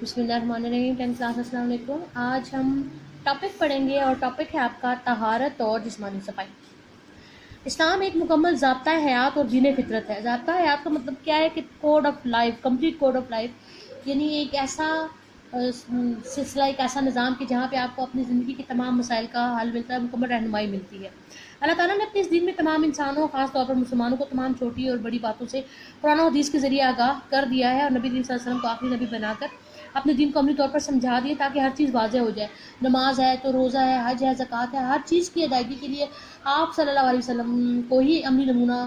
बिस्मिल्लाहिर्रहमानिर्रहीम। 10th class, अस्सलाम वालेकुम। आज हम टॉपिक पढ़ेंगे और टॉपिक है आपका तहारत और जिस्मानी सफाई। इस्लाम एक मुकम्मल ज़ाब्ता हयात और दीन फितरत है। ज़ाब्ता हयात का मतलब क्या है कि code of life, complete code of life, यानी एक ऐसा सिलसिला, एक ऐसा निज़ाम कि जहाँ पे आपको अपनी ज़िंदगी के तमाम मसाइल का हल मिलता है, मुकम्मल रहनुमाई मिलती है। अल्लाह ताला ने अपने इस दिन में तमाम इंसानों, ख़ास तौर पर मुसलमानों को तमाम छोटी और बड़ी बातों से कुरान और हदीस के ज़रिए आगाह कर दिया है और नबी करीम सल्लल्लाहु अलैहि वसल्लम को आखिरी नबी बनाकर अपने दिन को अमली तौर पर समझा दिए ताकि हर चीज़ वाज़ेह हो जाए। नमाज है तो रोज़ा है, हज है, ज़कात है, हर चीज़ की अदायगी के लिए आप सल्लल्लाहु अलैहि वसल्लम को ही अमली नमूना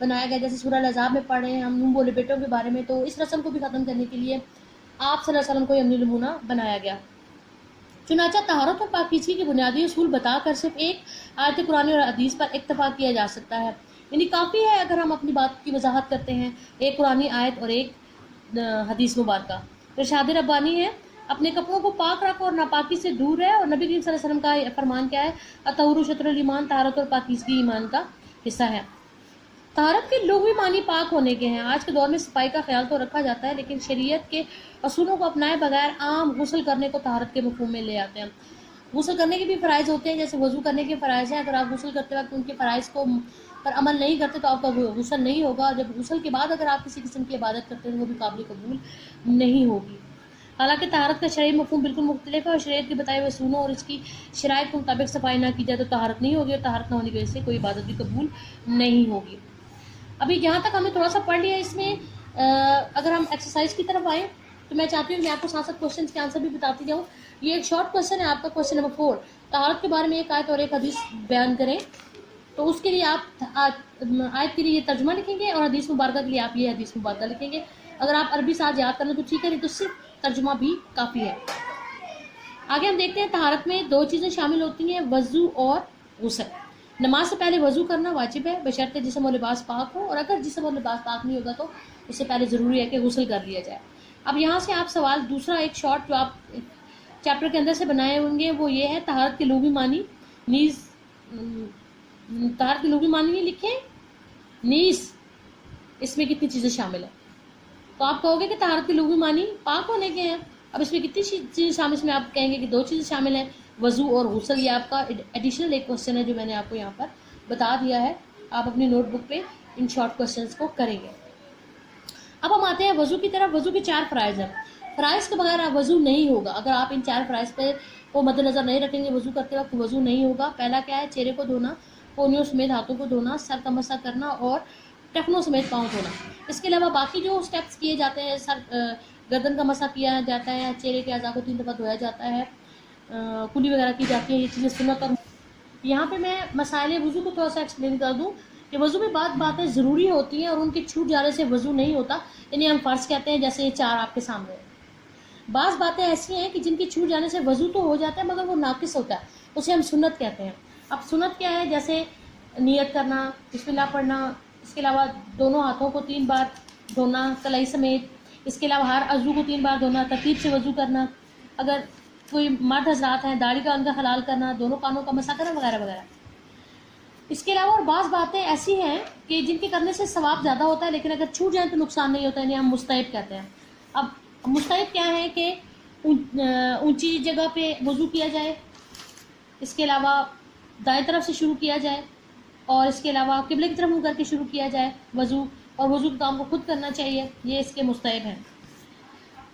बनाया गया। जैसे सूरह अल-अहज़ाब में पढ़े हैं हम नूह बोले बेटों के बारे में, तो इस रस्म को भी ख़त्म करने के लिए आप सल्लल्लाहु अलैहि वसल्लम को अमली नमूना बनाया गया। चुनाचा तहारत और पाकीज़गी के बुनियादी उसूल बताकर सिर्फ एक आयत कुरान और हदीस पर इक्तफा किया जा सकता है, यानी काफ़ी है अगर हम अपनी बात की वजाहत करते हैं एक कुरानी आयत और एक हदीस मुबारका। इरशाद रब्बानी है, अपने कपड़ों को पाक रखो और नापाकी से दूर है। और नबी करीम सल्लल्लाहु अलैहि वसल्लम का फरमान क्या है, अतहुरु शत्रुल ईमान, तहारत और पाकीज़गी ईमान का हिस्सा है। तहारत के लुग़वी मानी पाक होने के हैं। आज के दौर में सफाई का ख्याल तो रखा जाता है, लेकिन शरीयत के असूलों को अपनाए बगैर आम गुस्ल करने को तहारत के मफ़हूम में ले आते हैं। गुस्ल करने के भी फ़राइज़ होते हैं, जैसे वज़ू करने के फ़राइज़ हैं। अगर आप गुस्ल करते वक्त उनके फ़राइज़ को पर अमल नहीं करते तो आपका गुस्ल नहीं होगा। जब गुस्ल के बाद अगर आप किसी किस्म की इबादत करते हैं तो वो भी काबिल कबूल नहीं होगी। हालांकि तहारत का शरई मफ़हूम बिल्कुल मुख्तलिफ है और शरीयत के बताए हुए सूनों और इसकी शराइत के मुताबिक सफाई ना की जाए तो तहारत नहीं होगी और तहारत ना होने की वजह से कोई इबादत भी कबूल नहीं होगी। अभी जहाँ तक हमने थोड़ा सा पढ़ लिया, इसमें अगर हम एक्सरसाइज की तरफ आए तो मैं चाहती हूँ मैं आपको साथ साथ क्वेश्चन के आंसर भी बताती जाऊँ। ये एक शॉर्ट क्वेश्चन है आपका, क्वेश्चन नंबर 4। तहारत के बारे में एक आयत और एक हदीस बयान करें, तो उसके लिए आप आयत के लिए ये तर्जुमा लिखेंगे और हदीस मुबारक के लिए आप ये हदीस मुबारक लिखेंगे। अगर आप अरबी साथ याद करना तो ठीक है, नहीं तो सिर्फ तर्जुमा भी काफ़ी है। आगे हम देखते हैं, तहारत में दो चीज़ें शामिल होती हैं, वज़ू और गुस्ल। नमाज से पहले वज़ू करना वाजिब है बशर्ते जिस्म और लिबास पाक हो, और अगर जिस्म और लिबास पाक नहीं होगा तो उससे पहले ज़रूरी है कि गुस्ल कर लिया जाए। अब यहाँ से आप सवाल दूसरा एक शॉर्ट जो आप चैप्टर के अंदर से बनाए होंगे वो ये है, तहारत के लुग़वी मानी नीज़, तहारत के लुग़वी मानी नहीं लिखे, नीज़ इसमें कितनी चीज़ें शामिल हैं। तो आप कहोगे कि तहारत के लुग़वी मानी पाक होने के हैं। अब इसमें कितनी चीज़ें शामिल, इसमें आप कहेंगे कि दो चीज़ें शामिल हैं, वज़ू और गुस्ल। ये आपका एडिशनल एक क्वेश्चन है जो मैंने आपको यहाँ पर बता दिया है। आप अपनी नोटबुक पे इन शॉर्ट क्वेश्चंस को करेंगे। अब हम आते हैं वज़ू की तरफ। वज़ू के 4 फ़राइज़ हैं। फ़राइज़ के बगैर वज़ू नहीं होगा। अगर आप इन 4 फ़राइज़ पे को मद्देनज़र नहीं रखेंगे वज़ू करते वक्त वज़ू नहीं होगा। पहला क्या है, चेहरे को धोना, कोहनियों समेत हाथों को धोना, सर का मसा करना और टखनों समेत पाँव धोना। इसके अलावा बाकी जो स्टेप्स किए जाते हैं, सर गर्दन का मसा किया जाता है, चेहरे के अज़ा को 3 दफ़ा धोया जाता है, कुली वगैरह की जाती है, ये चीज़ें सुन्नत। और यहाँ पे मैं मसाइले वज़ू को थोड़ा सा एक्सप्लेन कर दूँ कि वज़ू में बातें ज़रूरी होती हैं और उनके छूट जाने से वज़ू नहीं होता, इन्हें हम फ़र्ज़ कहते हैं। जैसे ये 4 आपके सामने है। बाज़ बातें ऐसी हैं कि जिनकी छूट जाने से वज़ू तो हो जाता है मगर वो नाक़िस होता है, उसे हम सुन्नत कहते हैं। अब सुन्नत क्या है, जैसे नियत करना, बिस्मिल्लाह पढ़ना, इसके अलावा दोनों हाथों को 3 बार धोना कलाई समेत, इसके अलावा हर अज़ू को 3 बार धोना, तरतीब से वज़ू करना, अगर कोई मर्द हज़रात हैं दाढ़ी का उनका हलाल करना, दोनों कानों का मसा करना वगैरह वगैरह। इसके अलावा और बाज़ बातें ऐसी हैं कि जिनके करने से सवाब ज़्यादा होता है लेकिन अगर छूट जाए तो नुकसान नहीं होता है, इन्हें हम मुस्तहब कहते हैं। अब मुस्तहब क्या है कि ऊंची जगह पे वज़ू किया जाए, इसके अलावा दाएं तरफ से शुरू किया जाए, और इसके अलावा किबले की तरफ मुँह करके शुरू किया जाए वज़ू, और वज़ू के काम को खुद करना चाहिए, ये इसके मुस्तहब हैं।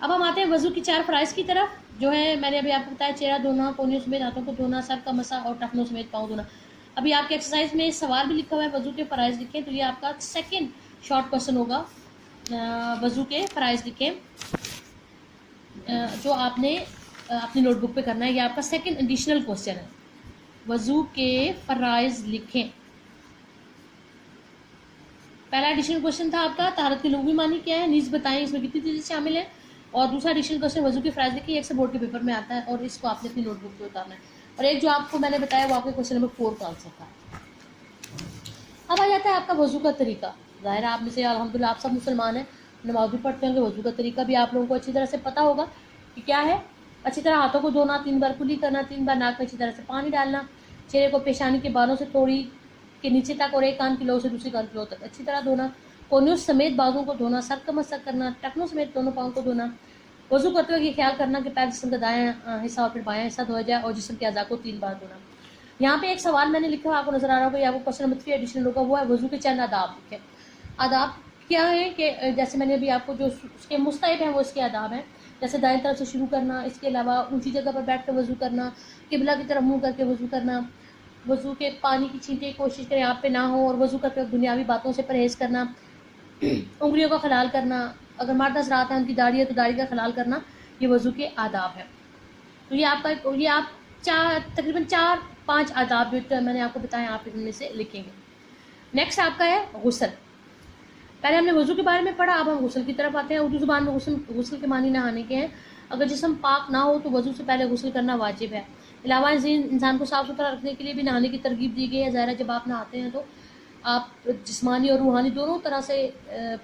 अब हम आते हैं वज़ू की 4 फ़राइज़ की तरफ, जो है मैंने अभी आपको बताया, चेहरा धोना, कोहनियों समेत हाथों को धोना, सर का मसा और टखनों समेत पाँव धोना। अभी आपके एक्सरसाइज में सवाल भी लिखा हुआ है, वज़ू के फ़राइज़ लिखें, तो ये आपका सेकंड शॉर्ट क्वेश्चन होगा। वज़ू के फ़राइज़ लिखें, जो आपने अपनी नोटबुक पे करना है। ये आपका सेकंड एडिशनल क्वेश्चन है, वज़ू के फ़राइज़ लिखें। पहला एडिशनल क्वेश्चन था आपका, तहारत की लुग़वी मानी क्या है, नीज़ बताएं इसमें कितनी चीज़ें शामिल हैं। और दूसरा एडिशनल क्वेश्चन वज़ू के फ़राइज़ लिखिए, एक से बोर्ड के पेपर में आता है और इसको आपने अपनी नोटबुक पे उतारना है। और एक जो आपको मैंने बताया वो आपके क्वेश्चन नंबर 4 का आंसर था। अब आ जाता है आपका वज़ू का तरीका। ज़ाहिर है आप में से अल्हम्दुलिल्लाह आप सब मुसलमान हैं, नमाज भी पढ़ते होंगे, वज़ू का तरीका भी आप लोगों को अच्छी तरह से पता होगा कि क्या है। अच्छी तरह हाथों को धोना, 3 बार कुली करना, 3 बार नाक में अच्छी तरह से पानी डालना, चेहरे को पेशानी के बालों से थोड़ी के नीचे तक और एक कान की लो से दूसरी कान की लो तक अच्छी तरह धोना, कोहनियों समेत बाजू को धोना, सर का मसा करना, टखनों समेत दोनों पाँव को धोना, वज़ू करते हुए ये ख्याल करना कि पहले जिस्म का दायां हिस्सा और फिर बायां हिस्सा धोया जाए और जिस्म के अज़ा को 3 बार धोना। यहाँ पे एक सवाल मैंने लिखा हुआ आपको नजर आ रहा होगा, आपको क्वेश्चन नंबर 3 एडिशनल होगा, वो है वज़ू के चंद आदाब लिखे। आदाब क्या है कि जैसे मैंने अभी आपको जो उसके मुस्तहब हैं वो इसके आदाब हैं, जैसे दाएं तरफ से शुरू करना, इसके अलावा ऊंची जगह पर बैठ कर वज़ू करना, किबला की तरफ मुंह करके वज़ू करना, वज़ू के पानी की छींटे की कोशिश करें आप पे ना हो, और वज़ू करते वक्त दुनियावी बातों से परहेज़ करना, उंगलियों का खलाल करना, अगर मर्द हज़रात हैं उनकी दाढ़ी है तो दाढ़ी का खलाल करना, ये वज़ू के आदाब है। तो ये आपका ये आप तकरीबन 4-5 आदाब जो मैंने आपको बताया आप इनमें से लिखेंगे। नेक्स्ट आपका है गुस्ल। पहले हमने वज़ू के बारे में पढ़ा, अब हम गुस्ल की तरफ आते हैं। उर्दू ज़ुबान में गुस्ल के मानी नहाने के हैं। अगर जिस्म पाक ना हो तो वज़ू से पहले गुस्ल करना वाजिब है। अलावा इंसान को साफ़ सुथरा रखने के लिए भी नहाने की तरगीब दी गई है। ज़ाहिर है जब आप नहाते हैं तो आप जिस्मानी और रूहानी दोनों तरह से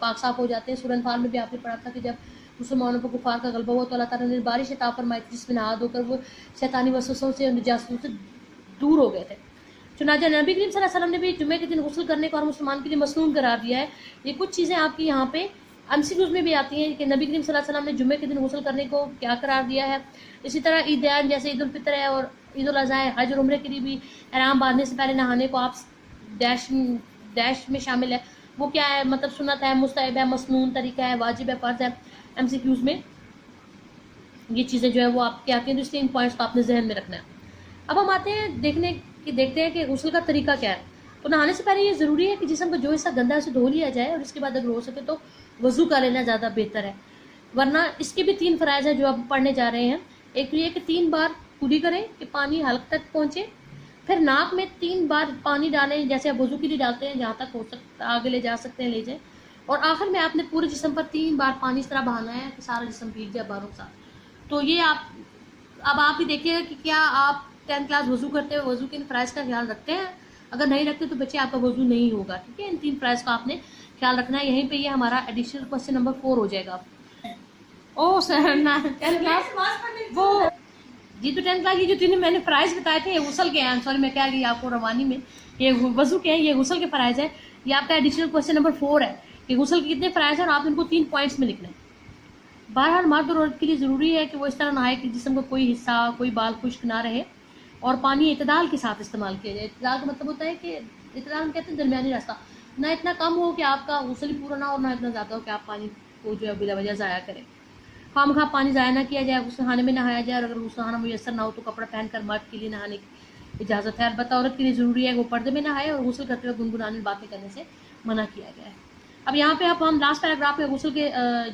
पाक साफ़ हो जाते हैं। सूरह अनफाल में भी आपने पढ़ा था कि जब मुसलमानों पर कुफार का गलबा हुआ तो अल्लाह ताला ने बारिश अता फरमाई थी जिसमें नहा धोकर वो शैतानी वसवसों से और निजासतों से दूर हो गए थे। चुनांचे नबी करीम सल्लल्लाहु अलैहि वसल्लम ने भी जुम्मे के दिन गुस्ल करने को और मुसलमान के लिए मसनून करार दिया है। ये कुछ चीज़ें आपकी यहाँ पे एमसीक्यूज़ में भी आती हैं कि नबी करीम सल्लल्लाहु अलैहि वसल्लम ने जुम्मे के दिन गुस्ल करने को क्या करार दिया है। इसी तरह ईदैन जैसे ईद उल फितर है और ईद उल अज़हा है, हज और उम्रे के लिए भी एहराम बांधने से पहले नहाने को आप डैश में शामिल है। वो क्या है, मतलब सुन्नत है, मुस्तहब है, मसनून तरीका है, वाजिब है, फ़र्ज़ है। एमसीक्यूज़ में ये चीज़ें जो है वो आपके आती हैं, तो इसलिए इन पॉइंट्स को आपने जहन में रखना है। अब हम आते हैं देखते हैं कि गुस्ल का तरीका क्या है। तो नहाने से पहले ये ज़रूरी है कि जिस्म का जो हिस्सा गंदा है उसे धो लिया जाए और इसके बाद अगर हो सके तो वज़ू कर लेना ज़्यादा बेहतर है। वरना इसके भी 3 फ़राइज़ हैं जो आप पढ़ने जा रहे हैं। एक तो ये कि 3 बार कुली करें कि पानी हल्क तक पहुँचे, फिर नाक में 3 बार पानी डालें जैसे आप वज़ू के लिए डालते हैं, जहाँ तक हो सकता आगे ले जा सकते हैं ले जाएँ, और आखिर में आपने पूरे जिस्म पर 3 बार पानी इस तरह बहाना है कि सारा जिस्म भीग जाए बारों साथ। तो ये अब आप ही देखिएगा कि क्या आप 10th क्लास वज़ू करते हुए वज़ू के इन फ़राइज़ का ख्याल रखते हैं। अगर नहीं रखते तो बच्चे आपका वज़ू नहीं होगा, ठीक है। इन 3 फ़राइज़ का आपने ख्याल रखना है। यहीं पे ये हमारा एडिशनल क्वेश्चन नंबर 4 हो जाएगा। ओह सर ना 10th क्लास वो जी, तो 10th क्लास ये जो 3 मैंने फ़राइज़ बताए थे ये गुस्ल के हैं। सॉरी मैं कह गई आपको रवानी में, ये वज़ू के हैं, ये गुस्ल के फ़राइज़ हैं। ये आपका एडिशनल क्वेश्चन नंबर 4 है कि गुस्ल के कितने फ़राइज़ हैं और आप इनको 3 पॉइंट्स में लिखना है। बहरहाल मर्द और औरत के लिए ज़रूरी है कि वो इस तरह नहाए कि जिस्म का कोई हिस्सा कोई बाल खुश्क ना रहे और पानी इतदाल के साथ इस्तेमाल किया जाए। इतदाल का मतलब होता है कि इतदाल हम कहते हैं दरमियानी रास्ता, ना इतना कम हो कि आपका गुस्ल पूरा ना हो, ना इतना ज़्यादा हो कि आप पानी को जो है बिला वजह ज़ाया करें। खामखा पानी ज़ाया ना किया जाए, गुस्ल खाने में नहाया जाए, और अगर गुस्ल खाना मुयसर ना हो तो कपड़ा पहनकर मर्द के लिए नहाने की इजाज़त है। अलबत्ता औरत के लिए ज़रूरी है वो पर्दे में नहाए और गुस्ल करते हुए गुनगुनाने बातें करने से मना किया गया है। अब यहाँ पे हम लास्ट पैराग्राफ में गुस्ल के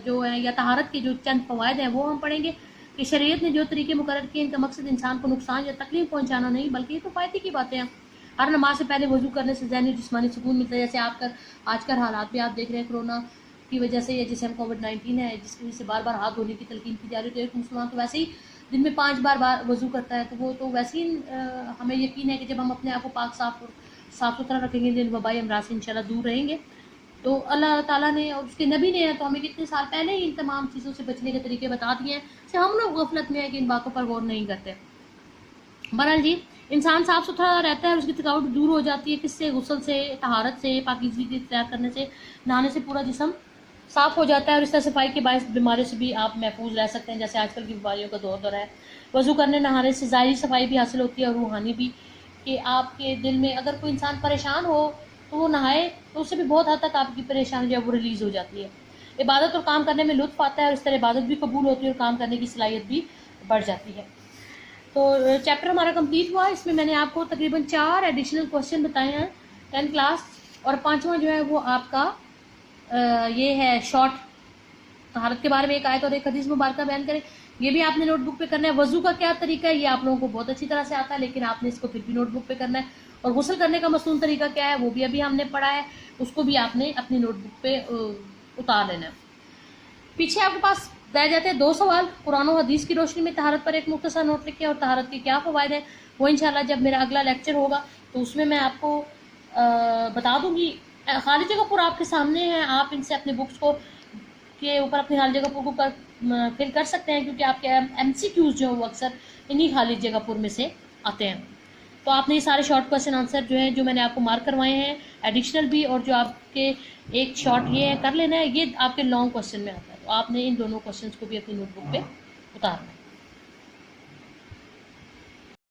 जो है या तहारत के जो चंद फ़वाइद हैं वो हम पढ़ेंगे कि शरीयत ने जो तरीके मुकर्रर किए इनका मकसद इंसान को नुकसान या तकलीफ पहुँचाना नहीं, बल्कि ये तो फ़ायदे की बातें हैं। हर नमाज से पहले वज़ू करने से ज़हनी जिस्मानी सुकून मिलता है। जैसे आजकल हालात भी आप देख रहे हैं कोरोना की वजह से, या जैसे हम कोविड-19 है जिसकी वजह से बार बार हाथ धोने की तलकीन की जा रही है। तो एक मुसलमान तो वैसे ही दिन में 5 बार वज़ू करता है, तो वो तो वैसे ही हमें यकीन है कि जब हम अपने आप को पाक साफ़ सुथरा रखेंगे जिन वबाई अमराज से इंशाल्लाह दूर रहेंगे। तो अल्लाह ताला ने और उसके नबी ने तो हमें कितने साल पहले ही इन तमाम चीज़ों से बचने के तरीके बता दिए हैं, से हम लोग गफलत में है कि इन बातों पर गौर नहीं करते। बहरहाल जी, इंसान साफ़ सुथरा रहता है और उसकी थकावट दूर हो जाती है। किससे? गुस्ल से, तहारत से, पाकीज़गी की तैयार करने से, नहाने से पूरा जिस्म साफ़ हो जाता है और इस तरह सफाई के बायस बीमारियों से भी आप महफूज रह सकते हैं। जैसे आजकल की बीमारियों का दौर है। वज़ू करने नहाने से ज़ाहिरी सफाई भी हासिल होती है और रूहानी भी, कि आपके दिल में अगर कोई इंसान परेशान हो तो वो नहाए तो उससे भी बहुत हद तक आपकी परेशानी जो है वो रिलीज़ हो जाती है। इबादत और काम करने में लुत्फ़ आता है और इस तरह इबादत भी कबूल होती है और काम करने की सलाहियत भी बढ़ जाती है। तो चैप्टर हमारा कंप्लीट हुआ। इसमें मैंने आपको तकरीबन 4 एडिशनल क्वेश्चन बताए हैं 10th क्लास, और 5वां जो है वो आपका ये है शॉर्ट तहारत के बारे में एक आयत और एक हदीस मुबारक बयान करें। ये भी आपने नोटबुक पे करना है। वज़ू का क्या तरीका है ये आप लोगों को बहुत अच्छी तरह से आता है, लेकिन आपने इसको फिर भी नोटबुक पे करना है। और गुस्ल करने का मसनून तरीका क्या है वो भी अभी हमने पढ़ा है, उसको भी आपने अपनी नोटबुक पे उतार लेना है। पीछे आपके पास रह जाते हैं 2 सवाल। कुरान और हदीस की रोशनी में तहारत पर एक मुख्तसर नोट लिखे और तहारत के क्या फ़वाइद हैं वो इंशाल्लाह जब मेरा अगला लेक्चर होगा तो उसमें मैं आपको बता दूँगी। खाली जगह पर आपके सामने है, आप इनसे अपने बुक्स को के ऊपर अपनी खाली जगह को फिल कर सकते हैं, क्योंकि आपके MCQs जो है वो अक्सर इन्हीं खाली जगह में से आते हैं। तो आपने ये सारे शॉर्ट क्वेश्चन आंसर जो है जो मैंने आपको मार्क करवाए हैं, एडिशनल भी और जो आपके एक शॉर्ट ये है कर लेना है। ये आपके लॉन्ग क्वेश्चन में आता है। तो आपने इन दोनों क्वेश्चंस को भी अपनी नोटबुक पे उतारना है।